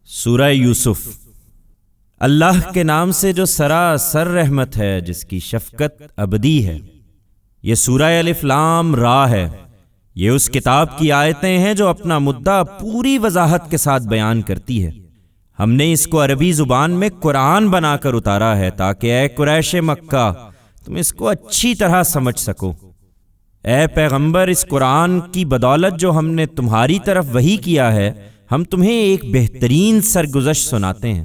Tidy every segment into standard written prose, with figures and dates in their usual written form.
سورہ یوسف۔ اللہ کے نام سے جو سراسر رحمت ہے، جس کی شفقت ابدی ہے۔ یہ سورہ الف لام را ہے۔ یہ اس کتاب کی آیتیں ہیں جو اپنا مدعا پوری وضاحت کے ساتھ بیان کرتی ہے۔ ہم نے اس کو عربی زبان میں قرآن بنا کر اتارا ہے تاکہ اے قریش مکہ تم اس کو اچھی طرح سمجھ سکو۔ اے پیغمبر، اس قرآن کی بدولت جو ہم نے تمہاری طرف وحی کیا ہے، ہم تمہیں ایک بہترین سرگزشت سناتے ہیں۔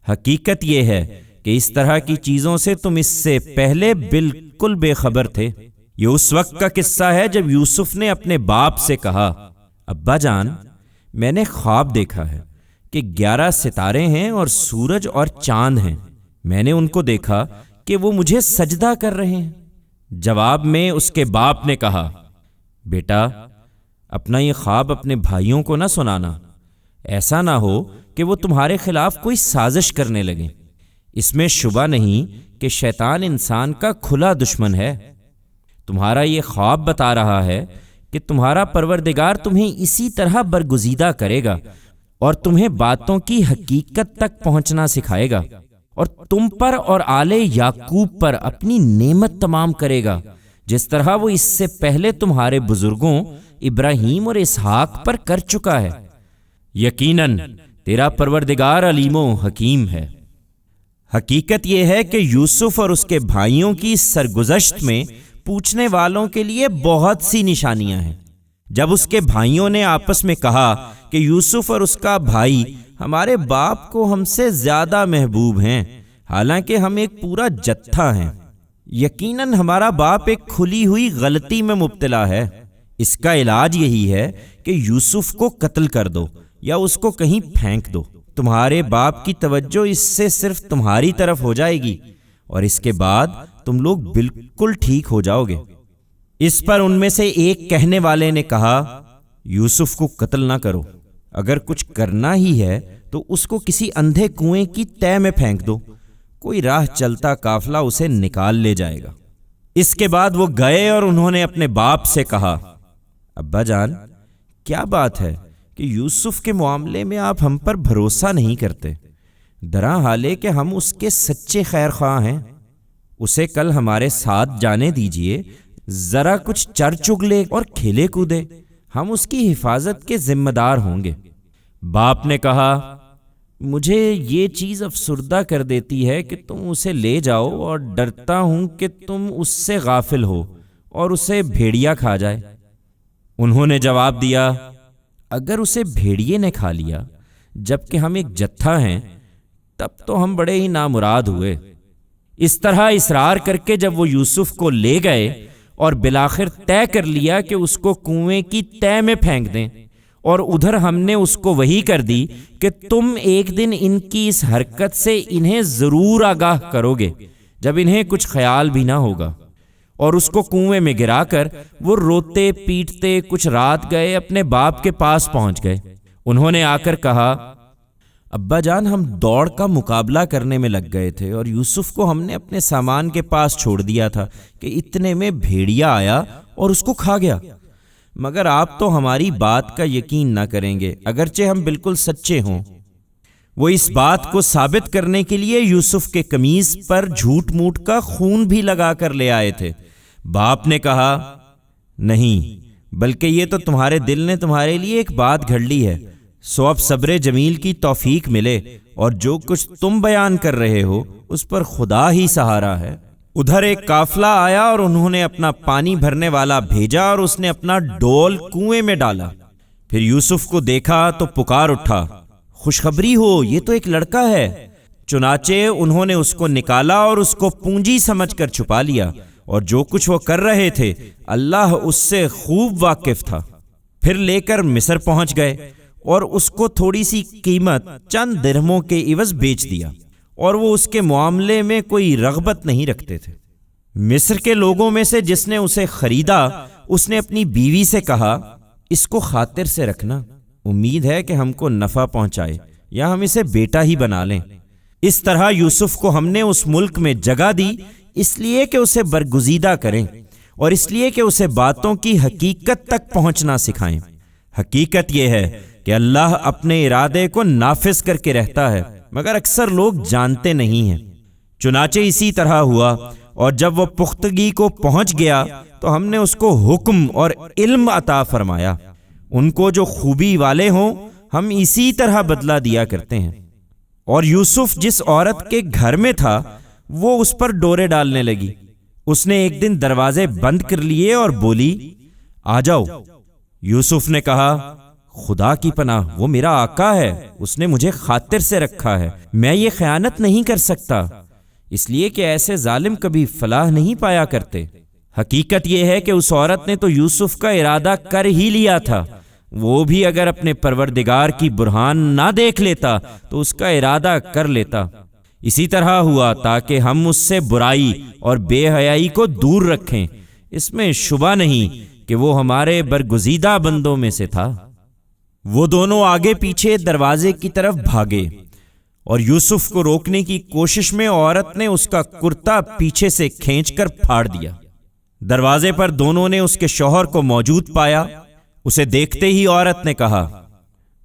حقیقت یہ ہے کہ اس طرح کی چیزوں سے تم اس سے پہلے بالکل بے خبر تھے۔ یہ اس وقت کا قصہ ہے جب یوسف نے اپنے باپ سے کہا، ابا جان، میں نے خواب دیکھا ہے کہ 11 ستارے ہیں اور سورج اور چاند ہیں۔ میں نے ان کو دیکھا کہ وہ مجھے سجدہ کر رہے ہیں۔ جواب میں اس کے باپ نے کہا، بیٹا، اپنا یہ خواب اپنے بھائیوں کو نہ سنانا، ایسا نہ ہو کہ وہ تمہارے خلاف کوئی سازش کرنے لگیں۔ اس میں شبہ نہیں کہ شیطان انسان کا کھلا دشمن ہے۔ تمہارا یہ خواب بتا رہا ہے کہ تمہارا پروردگار تمہیں اسی طرح برگزیدہ کرے گا اور تمہیں باتوں کی حقیقت تک پہنچنا سکھائے گا، اور تم پر اور آل یعقوب پر اپنی نعمت تمام کرے گا، جس طرح وہ اس سے پہلے تمہارے بزرگوں ابراہیم اور اسحاق پر کر چکا ہے۔ یقیناً تیرا پروردگار علیم و حکیم ہے۔ حقیقت یہ ہے کہ یوسف اور اس کے بھائیوں کی سرگزشت میں پوچھنے والوں کے لیے بہت سی نشانیاں ہیں۔ جب اس کے بھائیوں نے آپس میں کہا کہ یوسف اور اس کا بھائی ہمارے باپ کو ہم سے زیادہ محبوب ہیں، حالانکہ ہم ایک پورا جتھا ہیں، یقیناً ہمارا باپ ایک کھلی ہوئی غلطی میں مبتلا ہے۔ اس کا علاج یہی ہے کہ یوسف کو قتل کر دو یا اس کو کہیں پھینک دو۔ تمہارے باپ کی توجہ اس سے صرف تمہاری طرف ہو جائے گی اور اس کے بعد تم لوگ بالکل ٹھیک ہو جاؤ گے۔ اس پر ان میں سے ایک کہنے والے نے کہا، یوسف کو قتل نہ کرو، اگر کچھ کرنا ہی ہے تو اس کو کسی اندھے کنویں کی تہہ میں پھینک دو، کوئی راہ چلتا قافلہ اسے نکال لے جائے گا۔ اس کے بعد وہ گئے اور انہوں نے اپنے باپ سے کہا، ابا جان، کیا بات ہے کہ یوسف کے معاملے میں آپ ہم پر بھروسہ نہیں کرتے؟ درا حالے کہ ہم اس کے سچے خیر خواہ ہیں۔ اسے کل ہمارے ساتھ جانے دیجئے، ذرا کچھ چر چگ لے اور کھیلے کودے، ہم اس کی حفاظت کے ذمہ دار ہوں گے۔ باپ نے کہا، مجھے یہ چیز افسردہ کر دیتی ہے کہ تم اسے لے جاؤ، اور ڈرتا ہوں کہ تم اس سے غافل ہو اور اسے بھیڑیا کھا جائے۔ انہوں نے جواب دیا، اگر اسے بھیڑیے نے کھا لیا جبکہ ہم ایک جتھا ہیں، تب تو ہم بڑے ہی نامراد ہوئے۔ اس طرح اصرار کر کے جب وہ یوسف کو لے گئے اور بالآخر طے کر لیا کہ اس کو کنویں کی تہہ میں پھینک دیں، اور ادھر ہم نے اس کو وحی کر دی کہ تم ایک دن ان کی اس حرکت سے انہیں ضرور آگاہ کرو گے جب انہیں کچھ خیال بھی نہ ہوگا، اور اس کو کنویں میں گرا کر وہ روتے پیٹتے کچھ رات گئے اپنے باپ کے پاس پہنچ گئے۔ انہوں نے آ کر کہا، ابا جان، ہم دوڑ کا مقابلہ کرنے میں لگ گئے تھے اور یوسف کو ہم نے اپنے سامان کے پاس چھوڑ دیا تھا کہ اتنے میں بھیڑیا آیا اور اس کو کھا گیا۔ مگر آپ تو ہماری بات کا یقین نہ کریں گے، اگرچہ ہم بالکل سچے ہوں۔ وہ اس بات کو ثابت کرنے کے لیے یوسف کے قمیص پر جھوٹ موٹ کا خون بھی لگا کر لے آئے تھے۔ باپ نے کہا، نہیں، بلکہ یہ تو تمہارے دل نے تمہارے لیے ایک بات گھڑ لی ہے، سو اب صبر جمیل کی توفیق ملے، اور جو کچھ تم بیان کر رہے ہو اس پر خدا ہی سہارا ہے۔ ادھر ایک قافلہ آیا اور انہوں نے اپنا پانی بھرنے والا بھیجا اور اس نے اپنا ڈول کنویں میں ڈالا۔ پھر یوسف کو دیکھا تو پکار اٹھا، خوشخبری ہو، یہ تو ایک لڑکا ہے۔ چنانچہ انہوں نے اس کو نکالا اور اس کو پونجی سمجھ کر چھپا لیا، اور جو کچھ وہ کر رہے تھے اللہ اس سے خوب واقف تھا۔ پھر لے کر مصر پہنچ گئے اور اس کو تھوڑی سی قیمت چند درہموں کے عوض بیچ دیا، اور وہ اس کے معاملے میں کوئی رغبت نہیں رکھتے تھے۔ مصر کے لوگوں میں سے جس نے اسے خریدا، اس نے اپنی بیوی سے کہا، اس کو خاطر سے رکھنا، امید ہے کہ ہم کو نفع پہنچائے یا ہم اسے بیٹا ہی بنا لیں۔ اس طرح یوسف کو ہم نے اس ملک میں جگہ دی، اس لیے کہ اسے برگزیدہ کریں اور اس لیے کہ اسے باتوں کی حقیقت تک پہنچنا سکھائیں۔ حقیقت یہ ہے کہ اللہ اپنے ارادے کو نافذ کر کے رہتا ہے، مگر اکثر لوگ جانتے نہیں ہیں۔ چنانچہ اسی طرح ہوا، اور جب وہ پختگی کو پہنچ گیا تو ہم نے اس کو حکم اور علم عطا فرمایا۔ ان کو جو خوبی والے ہوں ہم اسی طرح بدلہ دیا کرتے ہیں۔ اور یوسف جس عورت کے گھر میں تھا وہ اس پر ڈورے ڈالنے لگی۔ اس نے ایک دن دروازے بند کر لیے اور بولی، آ جاؤ۔ یوسف نے کہا، خدا کی پناہ، وہ میرا آقا ہے، اس نے مجھے خاطر سے رکھا ہے، میں یہ خیانت نہیں کر سکتا، اس لیے کہ ایسے ظالم کبھی فلاح نہیں پایا کرتے۔ حقیقت یہ ہے کہ اس عورت نے تو یوسف کا ارادہ کر ہی لیا تھا، وہ بھی اگر اپنے پروردگار کی برہان نہ دیکھ لیتا تو اس کا ارادہ کر لیتا۔ اسی طرح ہوا تاکہ ہم اس سے برائی اور بے حیائی کو دور رکھیں، اس میں شبہ نہیں کہ وہ ہمارے برگزیدہ بندوں میں سے تھا۔ وہ دونوں آگے پیچھے دروازے کی طرف بھاگے، اور یوسف کو روکنے کی کوشش میں عورت نے اس کا کرتا پیچھے سے کھینچ کر پھاڑ دیا۔ دروازے پر دونوں نے اس کے شوہر کو موجود پایا۔ اسے دیکھتے ہی عورت نے کہا،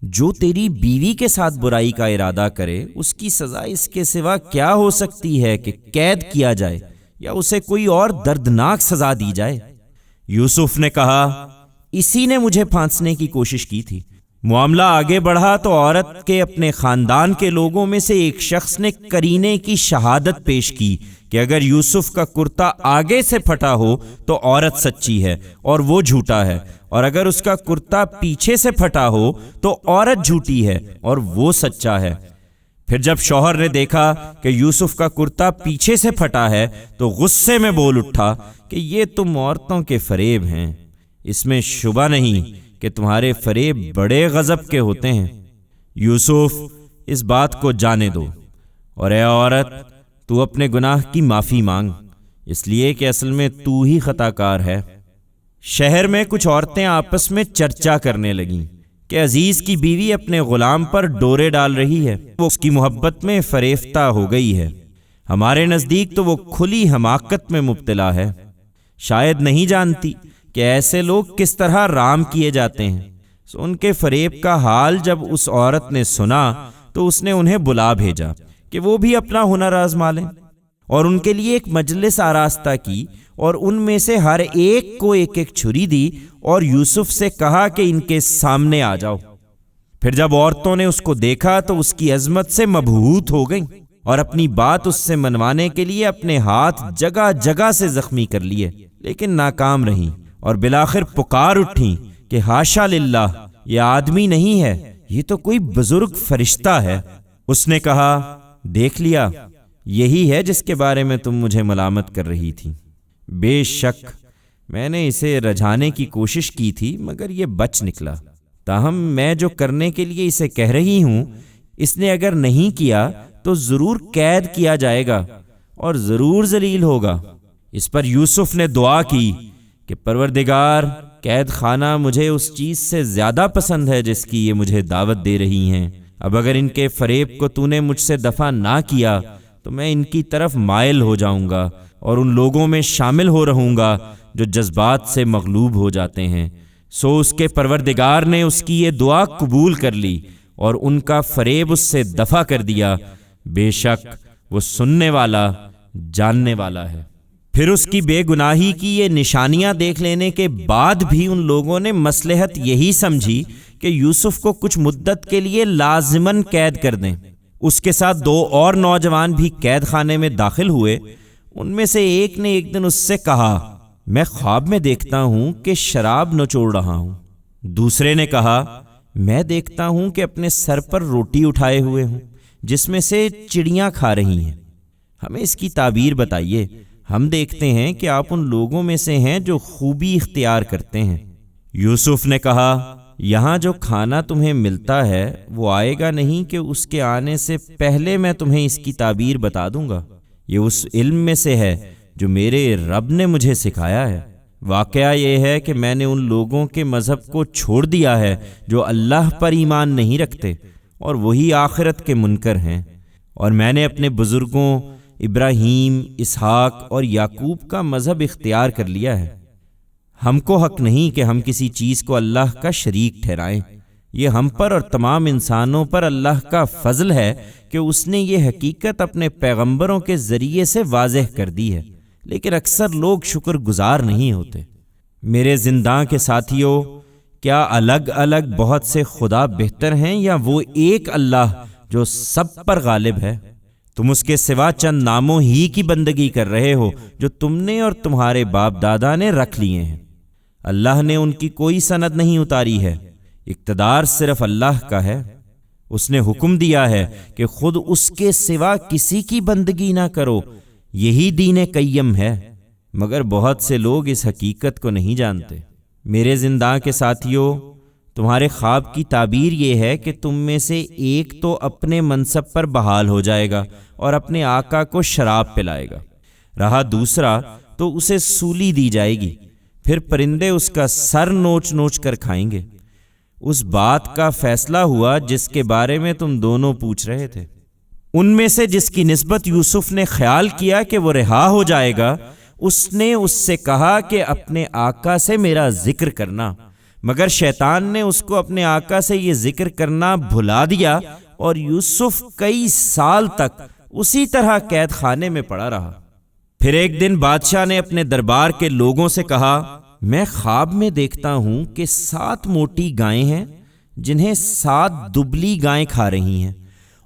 جو تیری بیوی کے ساتھ برائی کا ارادہ کرے اس کی سزا اس کے سوا کیا ہو سکتی ہے کہ قید کیا جائے یا اسے کوئی اور دردناک سزا دی جائے؟ یوسف نے کہا، اسی نے مجھے پھانسنے کی کوشش کی تھی۔ معاملہ آگے بڑھا تو عورت کے اپنے خاندان کے لوگوں میں سے ایک شخص نے قرینے کی شہادت پیش کی کہ اگر یوسف کا کرتا آگے سے پھٹا ہو تو عورت سچی ہے اور وہ جھوٹا ہے، اور اگر اس کا کرتا پیچھے سے پھٹا ہو تو عورت جھوٹی ہے اور وہ سچا ہے۔ پھر جب شوہر نے دیکھا کہ یوسف کا کرتا پیچھے سے پھٹا ہے تو غصے میں بول اٹھا کہ یہ تم عورتوں کے فریب ہیں، اس میں شبہ نہیں کہ تمہارے فریب بڑے غضب کے ہوتے ہیں۔ یوسف، اس بات کو جانے دو، اور اے عورت، تو اپنے گناہ کی معافی مانگ، اس لیے کہ اصل میں تو ہی خطا کار ہے۔ شہر میں کچھ عورتیں آپس میں چرچا کرنے لگیں کہ عزیز کی بیوی اپنے غلام پر ڈورے ڈال رہی ہے، وہ اس کی محبت میں فریفتہ ہو گئی ہے، ہمارے نزدیک تو وہ کھلی حماقت میں مبتلا ہے، شاید نہیں جانتی کہ ایسے لوگ کس طرح رام کیے جاتے ہیں۔ ان کے فریب کا حال جب اس عورت نے سنا تو اس نے انہیں بلا بھیجا کہ وہ بھی اپنا ہنر آزما لیں، اور ان کے لیے ایک مجلس آراستہ کی، اور ان میں سے ہر ایک کو ایک ایک چھری دی اور یوسف سے کہا کہ ان کے سامنے آ جاؤ۔ پھر جب عورتوں نے اس کو دیکھا تو اس کی عظمت سے مبہوت ہو گئیں، اور اپنی بات اس سے منوانے کے لیے اپنے ہاتھ جگہ جگہ سے زخمی کر لیے، لیکن ناکام رہیں، اور بالآخر پکار اٹھیں کہ ہاشا للہ، یہ آدمی نہیں ہے، یہ تو کوئی بزرگ فرشتہ ہے۔ اس نے کہا، دیکھ لیا، یہی ہے جس کے بارے میں تم مجھے ملامت کر رہی تھی۔ بے شک میں نے اسے رجھانے کی کوشش کی تھی مگر یہ بچ نکلا، تاہم میں جو کرنے کے لیے اسے کہہ رہی ہوں اس نے اگر نہیں کیا تو ضرور قید کیا جائے گا اور ضرور ذلیل ہوگا۔ اس پر یوسف نے دعا کی کہ پروردگار، قید خانہ مجھے اس چیز سے زیادہ پسند ہے جس کی یہ مجھے دعوت دے رہی ہیں۔ اب اگر ان کے فریب کو تو نے مجھ سے دفع نہ کیا تو میں ان کی طرف مائل ہو جاؤں گا اور ان لوگوں میں شامل ہو رہوں گا جو جذبات سے مغلوب ہو جاتے ہیں۔ سو اس کے پروردگار نے اس کی یہ دعا قبول کر لی اور ان کا فریب اس سے دفع کر دیا، بے شک وہ سننے والا، جاننے والا ہے۔ پھر اس کی بے گناہی کی یہ نشانیاں دیکھ لینے کے بعد بھی ان لوگوں نے مصلحت یہی سمجھی کہ یوسف کو کچھ مدت کے لیے لازماً قید کر دیں۔ اس کے ساتھ 2 اور نوجوان بھی قید خانے میں داخل ہوئے۔ ان میں سے ایک نے ایک دن اس سے کہا، میں خواب میں دیکھتا ہوں کہ شراب نچوڑ رہا ہوں۔ دوسرے نے کہا، میں دیکھتا ہوں کہ اپنے سر پر روٹی اٹھائے ہوئے ہوں جس میں سے چڑیاں کھا رہی ہیں، ہمیں اس کی تعبیر بتائیے، ہم دیکھتے ہیں کہ آپ ان لوگوں میں سے ہیں جو خوبی اختیار کرتے ہیں۔ یوسف نے کہا، یہاں جو کھانا تمہیں ملتا ہے وہ آئے گا نہیں کہ اس کے آنے سے پہلے میں تمہیں اس کی تعبیر بتا دوں گا، یہ اس علم میں سے ہے جو میرے رب نے مجھے سکھایا ہے۔ واقعہ یہ ہے کہ میں نے ان لوگوں کے مذہب کو چھوڑ دیا ہے جو اللہ پر ایمان نہیں رکھتے اور وہی آخرت کے منکر ہیں، اور میں نے اپنے بزرگوں ابراہیم، اسحاق اور یعقوب کا مذہب اختیار کر لیا ہے۔ ہم کو حق نہیں کہ ہم کسی چیز کو اللہ کا شریک ٹھہرائیں، یہ ہم پر اور تمام انسانوں پر اللہ کا فضل ہے کہ اس نے یہ حقیقت اپنے پیغمبروں کے ذریعے سے واضح کر دی ہے، لیکن اکثر لوگ شکر گزار نہیں ہوتے۔ میرے زنداں کے ساتھیوں، کیا الگ الگ بہت سے خدا بہتر ہیں یا وہ ایک اللہ جو سب پر غالب ہے؟ تم اس کے سوا چند ناموں ہی کی بندگی کر رہے ہو جو تم نے اور تمہارے باپ دادا نے رکھ لیے ہیں۔ اللہ نے ان کی کوئی سند نہیں اتاری ہے، اقتدار صرف اللہ کا ہے۔ اس نے حکم دیا ہے کہ خود اس کے سوا کسی کی بندگی نہ کرو، یہی دین قیم ہے، مگر بہت سے لوگ اس حقیقت کو نہیں جانتے۔ میرے زنداں کے ساتھیوں، تمہارے خواب کی تعبیر یہ ہے کہ تم میں سے ایک تو اپنے منصب پر بحال ہو جائے گا اور اپنے آقا کو شراب پلائے گا، رہا دوسرا تو اسے سولی دی جائے گی، پھر پرندے اس کا سر نوچ نوچ کر کھائیں گے۔ اس بات کا فیصلہ ہوا جس کے بارے میں تم دونوں پوچھ رہے تھے۔ ان میں سے جس کی نسبت یوسف نے خیال کیا کہ وہ رہا ہو جائے گا، اس نے اس سے کہا کہ اپنے آقا سے میرا ذکر کرنا، مگر شیطان نے اس کو اپنے آقا سے یہ ذکر کرنا بھلا دیا اور یوسف کئی سال تک اسی طرح قید خانے میں پڑا رہا۔ پھر ایک دن بادشاہ نے اپنے دربار کے لوگوں سے کہا، میں خواب میں دیکھتا ہوں کہ 7 موٹی گائیں ہیں جنہیں 7 دبلی گائیں کھا رہی ہیں،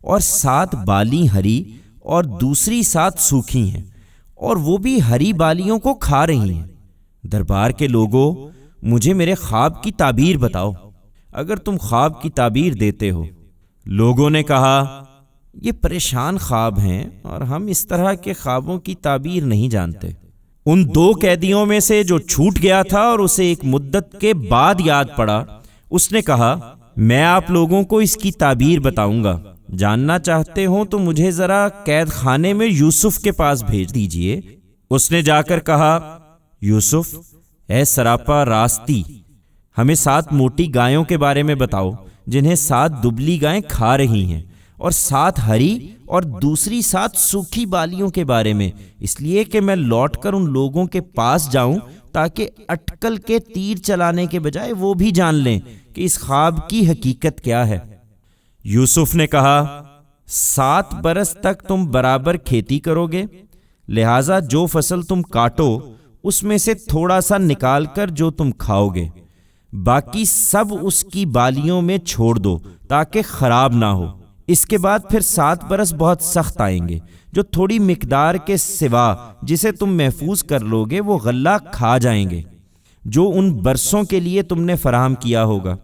اور 7 بالی ہری اور دوسری 7 سوکھی ہیں، اور وہ بھی ہری بالیوں کو کھا رہی ہیں۔ دربار کے لوگوں، مجھے میرے خواب کی تعبیر بتاؤ، اگر تم خواب کی تعبیر دیتے ہو۔ لوگوں نے کہا، یہ پریشان خواب ہیں اور ہم اس طرح کے خوابوں کی تعبیر نہیں جانتے۔ ان 2 قیدیوں میں سے جو چھوٹ گیا تھا اور اسے ایک مدت کے بعد یاد پڑا، اس نے کہا، میں آپ لوگوں کو اس کی تعبیر بتاؤں گا، جاننا چاہتے ہوں تو مجھے ذرا قید خانے میں یوسف کے پاس بھیج دیجئے۔ اس نے جا کر کہا، یوسف، اے سراپا راستی، ہمیں 7 موٹی گایوں کے بارے میں بتاؤ جنہیں 7 دبلی گائیں کھا رہی ہیں، اور 7 ہری اور دوسری 7 سوکھی بالیوں کے بارے میں، اس لیے کہ میں لوٹ کر ان لوگوں کے پاس جاؤں تاکہ اٹکل کے تیر چلانے کے بجائے وہ بھی جان لیں کہ اس خواب کی حقیقت کیا ہے۔ یوسف نے کہا، 7 برس تک تم برابر کھیتی کرو گے، لہٰذا جو فصل تم کاٹو اس میں سے تھوڑا سا نکال کر جو تم کھاؤ گے، باقی سب اس کی بالیوں میں چھوڑ دو تاکہ خراب نہ ہو۔ اس کے بعد پھر 7 برس بہت سخت آئیں گے، جو تھوڑی مقدار کے سوا جسے تم محفوظ کر لو گے وہ غلہ کھا جائیں گے جو ان برسوں کے لیے تم نے فراہم کیا ہوگا۔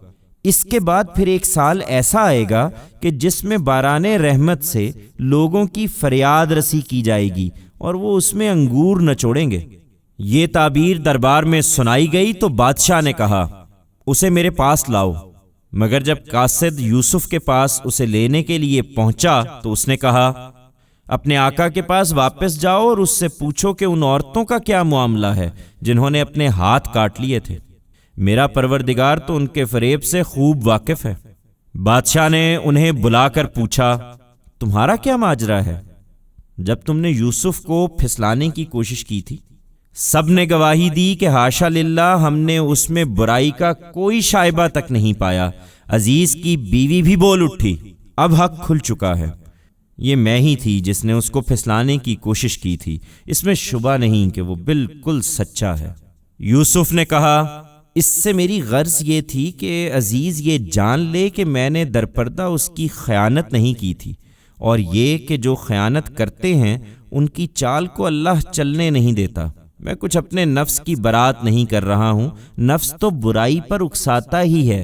اس کے بعد پھر 1 سال ایسا آئے گا کہ جس میں باران رحمت سے لوگوں کی فریاد رسی کی جائے گی اور وہ اس میں انگور نچوڑیں گے۔ یہ تعبیر دربار میں سنائی گئی تو بادشاہ نے کہا، اسے میرے پاس لاؤ۔ مگر جب قاصد یوسف کے پاس اسے لینے کے لیے پہنچا تو اس نے کہا، اپنے آقا کے پاس واپس جاؤ اور اس سے پوچھو کہ ان عورتوں کا کیا معاملہ ہے جنہوں نے اپنے ہاتھ کاٹ لیے تھے، میرا پروردگار تو ان کے فریب سے خوب واقف ہے۔ بادشاہ نے انہیں بلا کر پوچھا، تمہارا کیا ماجرا ہے جب تم نے یوسف کو پھسلانے کی کوشش کی تھی؟ سب نے گواہی دی کہ حاشا للہ، ہم نے اس میں برائی کا کوئی شائبہ تک نہیں پایا۔ عزیز کی بیوی بھی بول اٹھی، اب حق کھل چکا ہے، یہ میں ہی تھی جس نے اس کو پھسلانے کی کوشش کی تھی، اس میں شبہ نہیں کہ وہ بالکل سچا ہے۔ یوسف نے کہا، اس سے میری غرض یہ تھی کہ عزیز یہ جان لے کہ میں نے درپردہ اس کی خیانت نہیں کی تھی، اور یہ کہ جو خیانت کرتے ہیں ان کی چال کو اللہ چلنے نہیں دیتا۔ میں کچھ اپنے نفس کی برات نہیں کر رہا ہوں، نفس تو برائی پر اکساتا ہی ہے،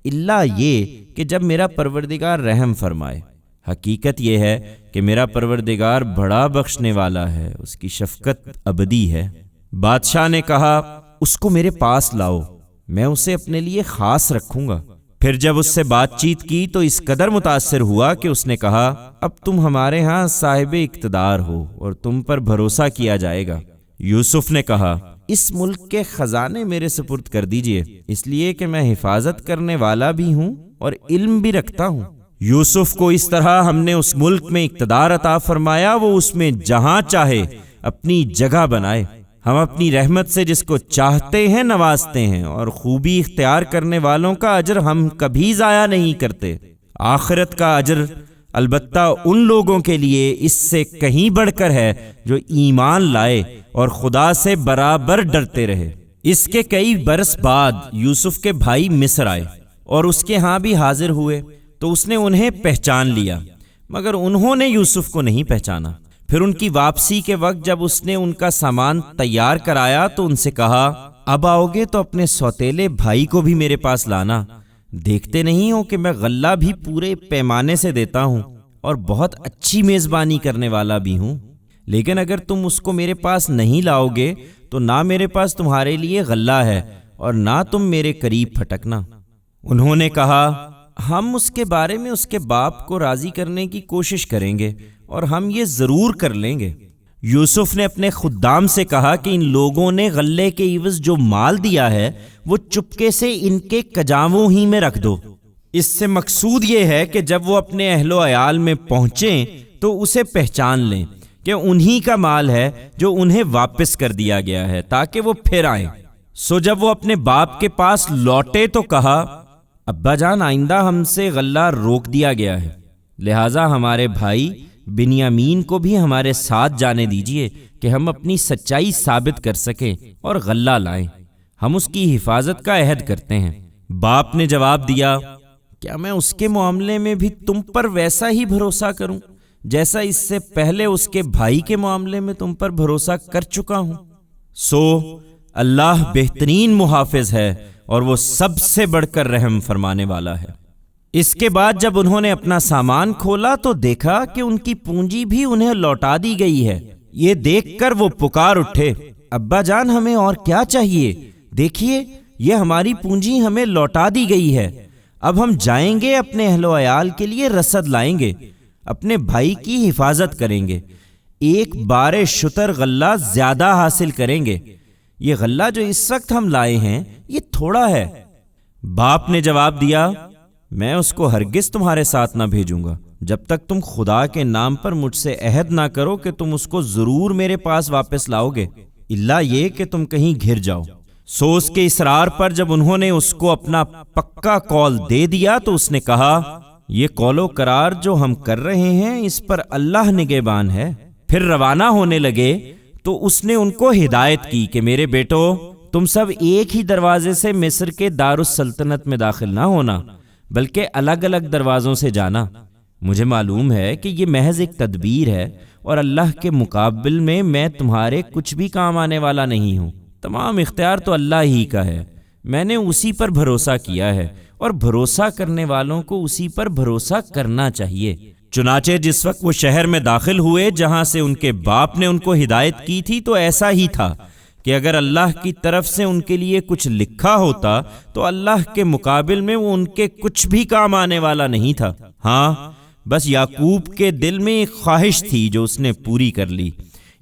الا یہ کہ جب میرا پروردگار رحم فرمائے۔ حقیقت یہ ہے کہ میرا پروردگار بڑا بخشنے والا ہے، اس کی شفقت ابدی ہے۔ بادشاہ نے کہا، اس کو میرے پاس لاؤ، میں اسے اپنے لیے خاص رکھوں گا۔ پھر جب اس سے بات چیت کی تو اس قدر متاثر ہوا کہ اس نے کہا، اب تم ہمارے ہاں صاحب اقتدار ہو اور تم پر بھروسہ کیا جائے گا۔ یوسف نے کہا، اس ملک کے خزانے میرے سپرد کر دیجئے، اس لیے کہ میں حفاظت کرنے والا بھی ہوں اور علم بھی رکھتا ہوں۔ یوسف کو اس طرح ہم نے اس ملک میں اقتدار عطا فرمایا، وہ اس میں جہاں چاہے اپنی جگہ بنائے۔ ہم اپنی رحمت سے جس کو چاہتے ہیں نوازتے ہیں، اور خوبی اختیار کرنے والوں کا اجر ہم کبھی ضائع نہیں کرتے۔ آخرت کا اجر البتہ ان لوگوں کے لیے اس سے کہیں بڑھ کر ہے جو ایمان لائے اور خدا سے برابر ڈرتے رہے۔ اس کے کئی برس بعد یوسف کے بھائی مصر آئے اور اس کے ہاں بھی حاضر ہوئے، تو اس نے انہیں پہچان لیا، مگر انہوں نے یوسف کو نہیں پہچانا۔ پھر ان کی واپسی کے وقت جب اس نے ان کا سامان تیار کرایا تو ان سے کہا، اب آؤ گے تو اپنے سوتیلے بھائی کو بھی میرے پاس لانا۔ دیکھتے نہیں ہو کہ میں غلہ بھی پورے پیمانے سے دیتا ہوں اور بہت اچھی میزبانی کرنے والا بھی ہوں، لیکن اگر تم اس کو میرے پاس نہیں لاؤ گے تو نہ میرے پاس تمہارے لیے غلہ ہے اور نہ تم میرے قریب پھٹکنا۔ انہوں نے کہا، ہم اس کے بارے میں اس کے باپ کو راضی کرنے کی کوشش کریں گے اور ہم یہ ضرور کر لیں گے۔ یوسف نے اپنے خدام سے کہا کہ ان لوگوں نے غلے کے عوض جو مال دیا ہے وہ چپکے سے ان کے کجاووں ہی میں رکھ دو۔ اس سے مقصود یہ ہے کہ جب وہ اپنے اہل و عیال میں پہنچیں تو اسے پہچان لیں کہ انہی کا مال ہے جو انہیں واپس کر دیا گیا ہے، تاکہ وہ پھر آئیں۔ سو جب وہ اپنے باپ کے پاس لوٹے تو کہا، ابا جان، آئندہ ہم سے غلہ روک دیا گیا ہے، لہٰذا ہمارے بھائی بنیامین کو بھی ہمارے ساتھ جانے دیجئے کہ ہم اپنی سچائی ثابت کر سکیں اور غلہ لائیں، ہم اس کی حفاظت کا عہد کرتے ہیں۔ باپ نے جواب دیا، کیا میں اس کے معاملے میں بھی تم پر ویسا ہی بھروسہ کروں جیسا اس سے پہلے اس کے بھائی کے معاملے میں تم پر بھروسہ کر چکا ہوں؟ سو اللہ بہترین محافظ ہے اور وہ سب سے بڑھ کر رحم فرمانے والا ہے۔ اس کے بعد جب انہوں نے اپنا سامان کھولا تو دیکھا کہ ان کی پونجی بھی انہیں لوٹا دی گئی ہے۔ یہ دیکھ کر وہ پکار اٹھے، ابا جان، ہمیں اور کیا چاہیے؟ دیکھیے، یہ ہماری پونجی ہمیں لوٹا دی گئی ہے۔ اب ہم جائیں گے، اپنے اہل و عیال کے لیے رسد لائیں گے، اپنے بھائی کی حفاظت کریں گے، ایک بارے شتر غلہ زیادہ حاصل کریں گے۔ یہ غلہ جو اس وقت ہم لائے ہیں یہ تھوڑا ہے۔ باپ نے جواب دیا، میں اس کو ہرگز تمہارے ساتھ نہ بھیجوں گا جب تک تم خدا کے نام پر مجھ سے عہد نہ کرو کہ تم اس کو ضرور میرے پاس واپس لاؤ گے، الا یہ کہ تم کہیں گھر جاؤ۔ سو اس کے اصرار پر جب انہوں نے اس کو اپنا پکا قول دے دیا تو اس نے کہا، یہ قول و قرار جو ہم کر رہے ہیں اس پر اللہ نگہبان ہے۔ پھر روانہ ہونے لگے تو اس نے ان کو ہدایت کی کہ میرے بیٹو، تم سب ایک ہی دروازے سے مصر کے دارالسلطنت میں داخل نہ ہونا، بلکہ الگ الگ دروازوں سے جانا۔ مجھے معلوم ہے کہ یہ محض ایک تدبیر ہے اور اللہ کے مقابل میں تمہارے کچھ بھی کام آنے والا نہیں ہوں۔ تمام اختیار تو اللہ ہی کا ہے، میں نے اسی پر بھروسہ کیا ہے اور بھروسہ کرنے والوں کو اسی پر بھروسہ کرنا چاہیے۔ چنانچہ جس وقت وہ شہر میں داخل ہوئے جہاں سے ان کے باپ نے ان کو ہدایت کی تھی تو ایسا ہی تھا کہ اگر اللہ کی طرف سے ان کے لیے کچھ لکھا ہوتا تو اللہ کے مقابل میں وہ ان کے کچھ بھی کام آنے والا نہیں تھا۔ ہاں، بس یعقوب کے دل میں ایک خواہش تھی جو اس نے پوری کر لی۔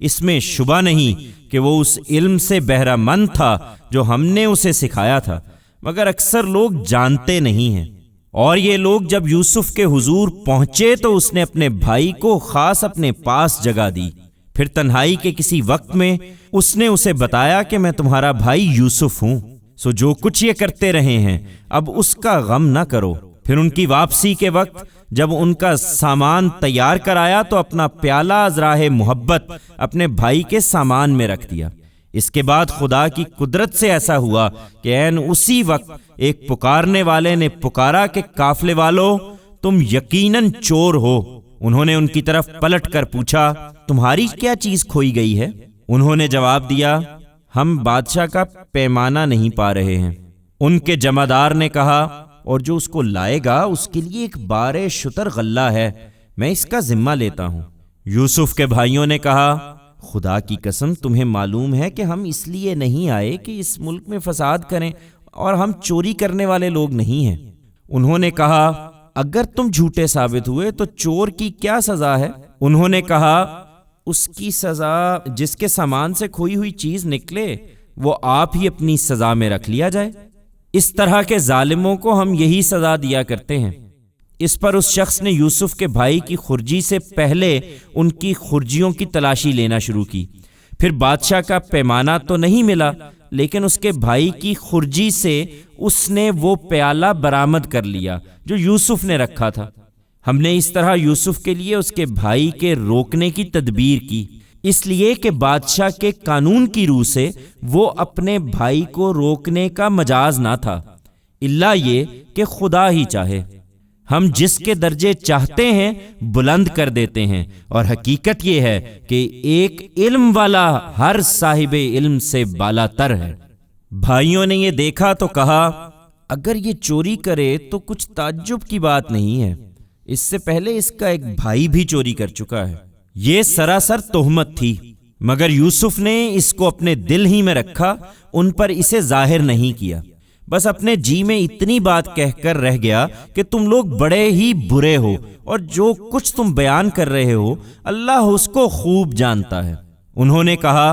اس میں شبہ نہیں کہ وہ اس علم سے بہرہ مند تھا جو ہم نے اسے سکھایا تھا، مگر اکثر لوگ جانتے نہیں ہیں۔ اور یہ لوگ جب یوسف کے حضور پہنچے تو اس نے اپنے بھائی کو خاص اپنے پاس جگہ دی۔ پھر تنہائی کے کسی وقت میں اس نے اسے بتایا کہ میں تمہارا بھائی یوسف ہوں، سو جو کچھ یہ کرتے رہے ہیں اب اس کا غم نہ کرو۔ پھر ان کی واپسی کے وقت جب ان کا سامان تیار کرایا تو اپنا پیالہ از راہ محبت اپنے بھائی کے سامان میں رکھ دیا۔ اس کے بعد خدا کی قدرت سے ایسا ہوا کہ عین اسی وقت ایک پکارنے والے نے پکارا کہ قافلے والوں، تم یقیناً چور ہو۔ انہوں نے ان کی طرف پلٹ کر پوچھا، تمہاری کیا چیز کھوئی گئی ہے؟ انہوں نے جواب دیا، ہم بادشاہ کا پیمانہ نہیں پا رہے ہیں۔ ان کے جمعدار نے کہا، اور جو اس کو لائے گا اس کے لیے ایک بارے شتر غلہ ہے، میں اس کا ذمہ لیتا ہوں۔ یوسف کے بھائیوں نے کہا، خدا کی قسم تمہیں معلوم ہے کہ ہم اس لیے نہیں آئے کہ اس ملک میں فساد کریں، اور ہم چوری کرنے والے لوگ نہیں ہیں۔ انہوں نے کہا، اگر تم جھوٹے ثابت ہوئے تو چور کی کیا سزا ہے؟ انہوں نے کہا، اس کی سزا جس کے سامان سے کھوئی ہوئی چیز نکلے وہ آپ ہی اپنی سزا میں رکھ لیا جائے۔ اس طرح کے ظالموں کو ہم یہی سزا دیا کرتے ہیں۔ اس پر اس شخص نے یوسف کے بھائی کی خرجی سے پہلے ان کی خرجیوں کی تلاشی لینا شروع کی۔ پھر بادشاہ کا پیمانہ تو نہیں ملا، لیکن اس کے بھائی کی خرجی سے اس نے وہ پیالہ برآمد کر لیا جو یوسف نے رکھا تھا۔ ہم نے اس طرح یوسف کے لیے اس کے بھائی کے روکنے کی تدبیر کی، اس لیے کہ بادشاہ کے قانون کی روح سے وہ اپنے بھائی کو روکنے کا مجاز نہ تھا، الا یہ کہ خدا ہی چاہے۔ ہم جس کے درجے چاہتے ہیں بلند کر دیتے ہیں، اور حقیقت یہ ہے کہ ایک علم والا ہر صاحب علم سے بالا تر ہے۔ بھائیوں نے یہ دیکھا تو کہا، اگر یہ چوری کرے تو کچھ تعجب کی بات نہیں ہے، اس سے پہلے اس کا ایک بھائی بھی چوری کر چکا ہے۔ یہ سراسر تہمت تھی، مگر یوسف نے اس کو اپنے دل ہی میں رکھا، ان پر اسے ظاہر نہیں کیا، بس اپنے جی میں اتنی بات کہہ کر رہ گیا کہ تم لوگ بڑے ہی برے ہو، اور جو کچھ تم بیان کر رہے ہو اللہ اس کو خوب جانتا ہے۔ انہوں نے کہا،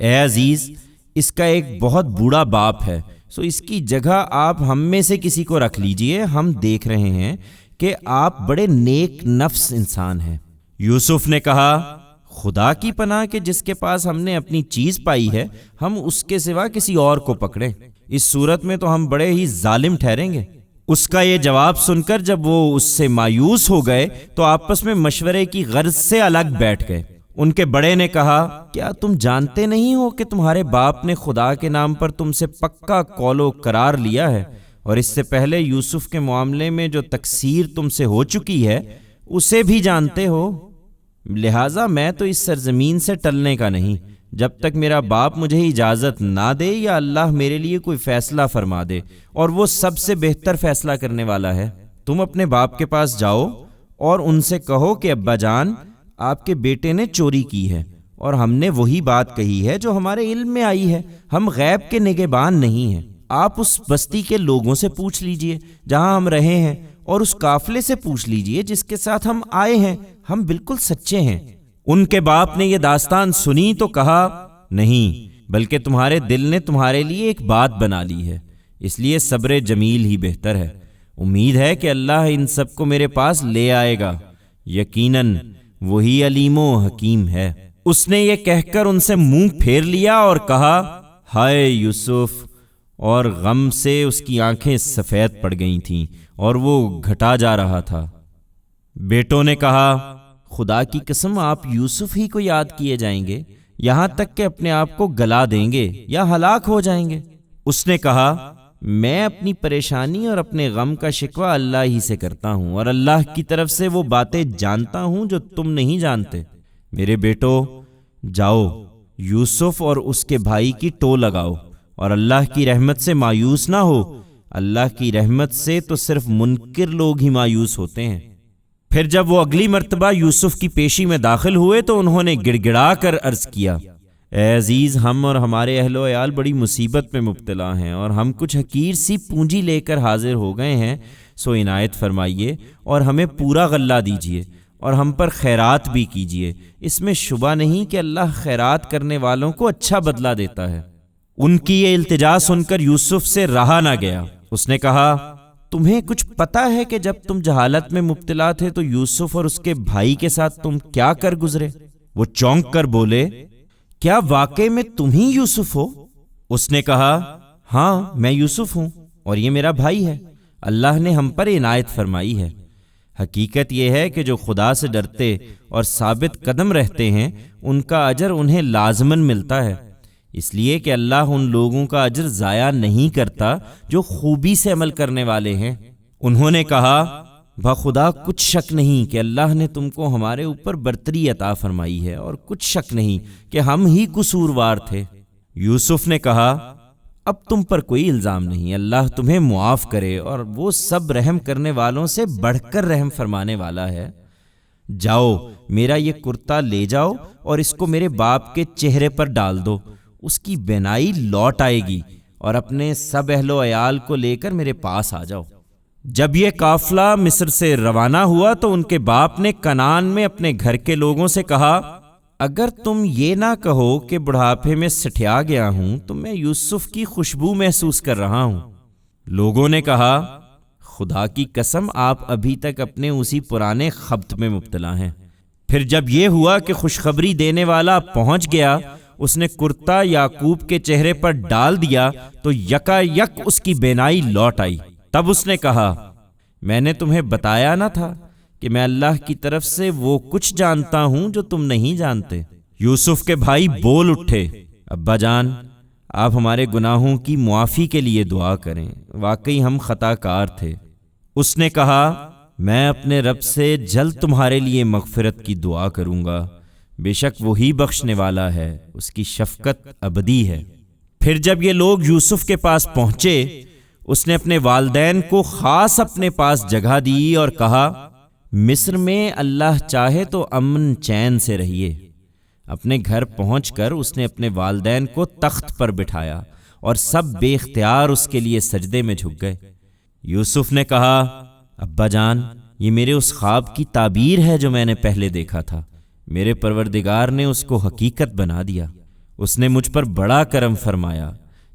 اے عزیز، اس کا ایک بہت بوڑھا باپ ہے، سو اس کی جگہ آپ ہم میں سے کسی کو رکھ لیجئے، ہم دیکھ رہے ہیں کہ آپ بڑے نیک نفس انسان ہیں۔ یوسف نے کہا، خدا کی پناہ کہ جس کے پاس ہم نے اپنی چیز پائی ہے ہم اس کے سوا کسی اور کو پکڑیں، اس صورت میں تو ہم بڑے ہی ظالم ٹھہریں گے۔ اس کا یہ جواب سن کر جب وہ اس سے مایوس ہو گئے تو آپس میں مشورے کی غرض سے الگ بیٹھ گئے۔ ان کے بڑے نے کہا، کیا تم جانتے نہیں ہو کہ تمہارے باپ نے خدا کے نام پر تم سے پکا قول و قرار لیا ہے، اور اس سے پہلے یوسف کے معاملے میں جو تقصیر تم سے ہو چکی ہے اسے بھی جانتے ہو؟ لہٰذا میں تو اس سرزمین سے ٹلنے کا نہیں جب تک میرا باپ مجھے اجازت نہ دے یا اللہ میرے لیے کوئی فیصلہ فرما دے، اور وہ سب سے بہتر فیصلہ کرنے والا ہے۔ تم اپنے باپ کے پاس جاؤ اور ان سے کہو کہ ابا جان، آپ کے بیٹے نے چوری کی ہے، اور ہم نے وہی بات کہی ہے جو ہمارے علم میں آئی ہے، ہم غیب کے نگہبان نہیں ہیں۔ آپ اس بستی کے لوگوں سے پوچھ لیجئے جہاں ہم رہے ہیں، اور اس قافلے سے پوچھ لیجئے جس کے ساتھ ہم آئے ہیں، ہم بالکل سچے ہیں۔ ان کے باپ نے یہ داستان سنی تو کہا، نہیں، بلکہ تمہارے دل نے تمہارے لیے ایک بات بنا لی ہے، اس لیے صبر جمیل ہی بہتر ہے۔ امید ہے کہ اللہ ان سب کو میرے پاس لے آئے گا، یقیناً وہی علیم و حکیم ہے۔ اس نے یہ کہہ کر ان سے منہ پھیر لیا اور کہا، ہائے یوسف، اور غم سے اس کی آنکھیں سفید پڑ گئی تھیں اور وہ گھٹا جا رہا تھا۔ بیٹوں نے کہا، خدا کی قسم آپ یوسف ہی کو یاد کیے جائیں گے یہاں تک کہ اپنے آپ کو گلا دیں گے یا ہلاک ہو جائیں گے۔ اس نے کہا، میں اپنی پریشانی اور اپنے غم کا شکوہ اللہ ہی سے کرتا ہوں، اور اللہ کی طرف سے وہ باتیں جانتا ہوں جو تم نہیں جانتے۔ میرے بیٹو، جاؤ یوسف اور اس کے بھائی کی ٹو لگاؤ، اور اللہ کی رحمت سے مایوس نہ ہو، اللہ کی رحمت سے تو صرف منکر لوگ ہی مایوس ہوتے ہیں۔ پھر جب وہ اگلی مرتبہ یوسف کی پیشی میں داخل ہوئے تو انہوں نے گڑ گڑا کر عرض کیا، اے عزیز، ہم اور ہمارے اہل و عیال بڑی مصیبت میں مبتلا ہیں، اور ہم کچھ حقیر سی پونجی لے کر حاضر ہو گئے ہیں، سو عنایت فرمائیے اور ہمیں پورا غلہ دیجیے، اور ہم پر خیرات بھی کیجیے، اس میں شبہ نہیں کہ اللہ خیرات کرنے والوں کو اچھا بدلہ دیتا ہے۔ ان کی یہ التجا سن کر یوسف سے رہا نہ گیا۔ اس نے کہا، تمہیں کچھ پتہ ہے کہ جب تم جہالت میں مبتلا تھے تو یوسف اور اس کے بھائی کے ساتھ تم کیا کر گزرے؟ وہ چونک کر بولے، کیا واقعے میں تم ہی یوسف ہو؟ اس نے کہا، ہاں میں یوسف ہوں، اور یہ میرا بھائی ہے، اللہ نے ہم پر عنایت فرمائی ہے۔ حقیقت یہ ہے کہ جو خدا سے ڈرتے اور ثابت قدم رہتے ہیں ان کا اجر انہیں لازماً ملتا ہے، اس لیے کہ اللہ ان لوگوں کا اجر ضائع نہیں کرتا جو خوبی سے عمل کرنے والے ہیں۔ انہوں نے کہا، بخدا کچھ شک نہیں کہ اللہ نے تم کو ہمارے اوپر برتری عطا فرمائی ہے، اور کچھ شک نہیں کہ ہم ہی قصوروار تھے۔ یوسف نے کہا، اب تم پر کوئی الزام نہیں، اللہ تمہیں معاف کرے، اور وہ سب رحم کرنے والوں سے بڑھ کر رحم فرمانے والا ہے۔ جاؤ، میرا یہ کرتا لے جاؤ اور اس کو میرے باپ کے چہرے پر ڈال دو، اس کی بینائی لوٹ آئے گی، اور اپنے سب اہل و عیال کو لے کر میرے پاس آ جاؤ۔ جب یہ قافلہ مصر سے روانہ ہوا تو ان کے باپ نے کنعان میں اپنے گھر کے لوگوں سے کہا، اگر تم یہ نہ کہو کہ بڑھاپے میں سٹھیا گیا ہوں تو میں یوسف کی خوشبو محسوس کر رہا ہوں۔ لوگوں نے کہا، خدا کی قسم آپ ابھی تک اپنے اسی پرانے خبط میں مبتلا ہیں۔ پھر جب یہ ہوا کہ خوشخبری دینے والا پہنچ گیا، اس نے کرتا یعقوب کے چہرے پر ڈال دیا تو یکا یک اس کی بینائی لوٹ آئی۔ تب اس نے کہا، میں نے تمہیں بتایا نہ تھا کہ میں اللہ کی طرف سے وہ کچھ جانتا ہوں جو تم نہیں جانتے۔ یوسف کے بھائی بول اٹھے، ابا جان، آپ ہمارے گناہوں کی معافی کے لیے دعا کریں، واقعی ہم خطا کار تھے۔ اس نے کہا، میں اپنے رب سے جلد تمہارے لیے مغفرت کی دعا کروں گا، بے شک وہی بخشنے والا ہے، اس کی شفقت ابدی ہے۔ پھر جب یہ لوگ یوسف کے پاس پہنچے، اس نے اپنے والدین کو خاص اپنے پاس جگہ دی اور کہا، مصر میں اللہ چاہے تو امن چین سے رہیے۔ اپنے گھر پہنچ کر اس نے اپنے والدین کو تخت پر بٹھایا اور سب بے اختیار اس کے لیے سجدے میں جھک گئے۔ یوسف نے کہا، ابا جان، یہ میرے اس خواب کی تعبیر ہے جو میں نے پہلے دیکھا تھا، میرے پروردگار نے اس کو حقیقت بنا دیا۔ اس نے مجھ پر بڑا کرم فرمایا،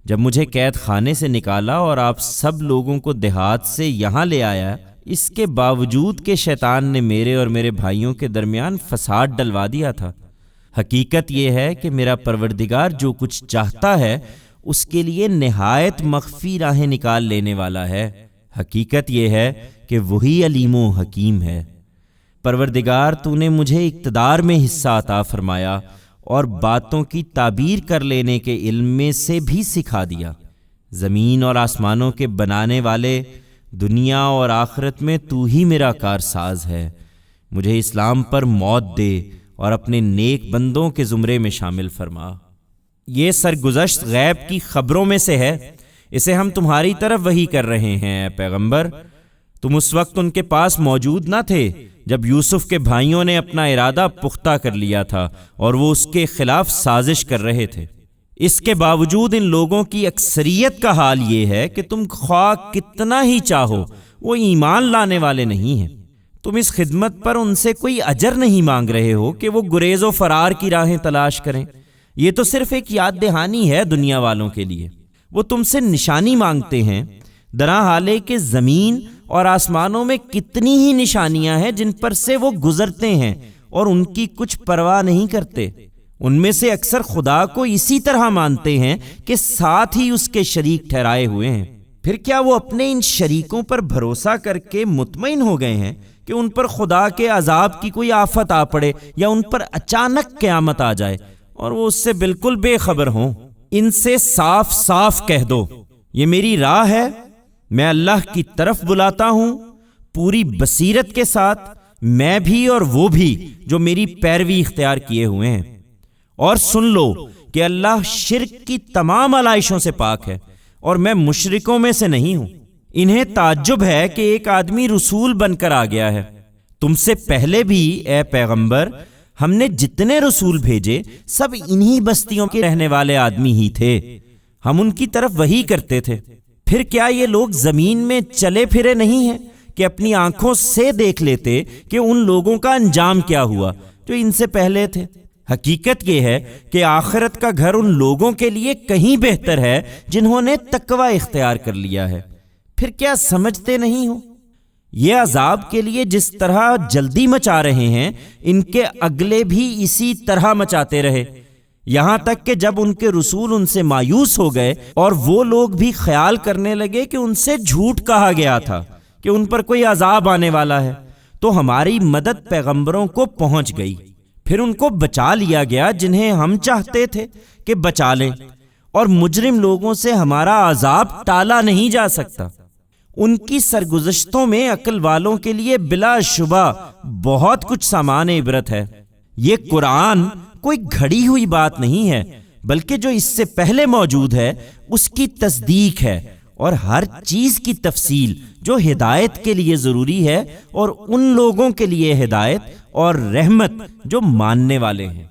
جب مجھے قید خانے سے نکالا اور آپ سب لوگوں کو دیہات سے یہاں لے آیا، اس کے باوجود کہ شیطان نے میرے اور میرے بھائیوں کے درمیان فساد ڈلوا دیا تھا۔ حقیقت یہ ہے کہ میرا پروردگار جو کچھ چاہتا ہے اس کے لیے نہایت مخفی راہیں نکال لینے والا ہے۔ حقیقت یہ ہے کہ وہی علیم و حکیم ہے۔ پروردگار، تو نے مجھے اقتدار میں حصہ عطا فرمایا اور باتوں کی تعبیر کر لینے کے علم میں سے بھی سکھا دیا۔ زمین اور آسمانوں کے بنانے والے، دنیا اور آخرت میں تو ہی میرا کارساز ہے۔ مجھے اسلام پر موت دے اور اپنے نیک بندوں کے زمرے میں شامل فرما۔ یہ سرگزشت غیب کی خبروں میں سے ہے، اسے ہم تمہاری طرف وحی کر رہے ہیں اے پیغمبر۔ تم اس وقت ان کے پاس موجود نہ تھے جب یوسف کے بھائیوں نے اپنا ارادہ پختہ کر لیا تھا اور وہ اس کے خلاف سازش کر رہے تھے۔ اس کے باوجود ان لوگوں کی اکثریت کا حال یہ ہے کہ تم خواہ کتنا ہی چاہو وہ ایمان لانے والے نہیں ہیں۔ تم اس خدمت پر ان سے کوئی اجر نہیں مانگ رہے ہو کہ وہ گریز و فرار کی راہیں تلاش کریں، یہ تو صرف ایک یاد دہانی ہے دنیا والوں کے لیے۔ وہ تم سے نشانی مانگتے ہیں، درا حالے کہ زمین اور آسمانوں میں کتنی ہی نشانیاں ہیں جن پر سے وہ گزرتے ہیں اور ان کی کچھ پرواہ نہیں کرتے۔ ان میں سے اکثر خدا کو اسی طرح مانتے ہیں کہ ساتھ ہی اس کے شریک ٹھہرائے ہوئے ہیں۔ پھر کیا وہ اپنے ان شریکوں پر بھروسہ کر کے مطمئن ہو گئے ہیں کہ ان پر خدا کے عذاب کی کوئی آفت آ پڑے یا ان پر اچانک قیامت آ جائے اور وہ اس سے بالکل بے خبر ہوں؟ ان سے صاف صاف کہہ دو، یہ میری راہ ہے، میں اللہ کی طرف بلاتا ہوں پوری بصیرت کے ساتھ، میں بھی اور وہ بھی جو میری پیروی اختیار کیے ہوئے ہیں۔ اور سن لو کہ اللہ شرک کی تمام علائشوں سے پاک ہے اور میں مشرکوں میں سے نہیں ہوں۔ انہیں تعجب ہے کہ ایک آدمی رسول بن کر آ گیا ہے۔ تم سے پہلے بھی اے پیغمبر ہم نے جتنے رسول بھیجے سب انہی بستیوں کے رہنے والے آدمی ہی تھے، ہم ان کی طرف وحی کرتے تھے۔ پھر کیا یہ لوگ زمین میں چلے پھرے نہیں ہیں کہ اپنی آنکھوں سے دیکھ لیتے کہ ان لوگوں کا انجام کیا ہوا جو ان سے پہلے تھے؟ حقیقت یہ ہے کہ آخرت کا گھر ان لوگوں کے لیے کہیں بہتر ہے جنہوں نے تقوی اختیار کر لیا ہے۔ پھر کیا سمجھتے نہیں ہو؟ یہ عذاب کے لیے جس طرح جلدی مچا رہے ہیں، ان کے اگلے بھی اسی طرح مچاتے رہے، یہاں تک کہ جب ان کے رسول ان سے مایوس ہو گئے اور وہ لوگ بھی خیال کرنے لگے کہ ان سے جھوٹ کہا گیا تھا کہ ان پر کوئی عذاب آنے والا ہے، تو ہماری مدد پیغمبروں کو پہنچ گئی، پھر ان کو بچا لیا گیا جنہیں ہم چاہتے تھے کہ بچا لیں، اور مجرم لوگوں سے ہمارا عذاب ٹالا نہیں جا سکتا۔ ان کی سرگزشتوں میں عقل والوں کے لیے بلا شبہ بہت کچھ سامان عبرت ہے۔ یہ قرآن کوئی گھڑی ہوئی بات نہیں ہے، بلکہ جو اس سے پہلے موجود ہے اس کی تصدیق ہے اور ہر چیز کی تفصیل جو ہدایت کے لیے ضروری ہے، اور ان لوگوں کے لیے ہدایت اور رحمت جو ماننے والے ہیں۔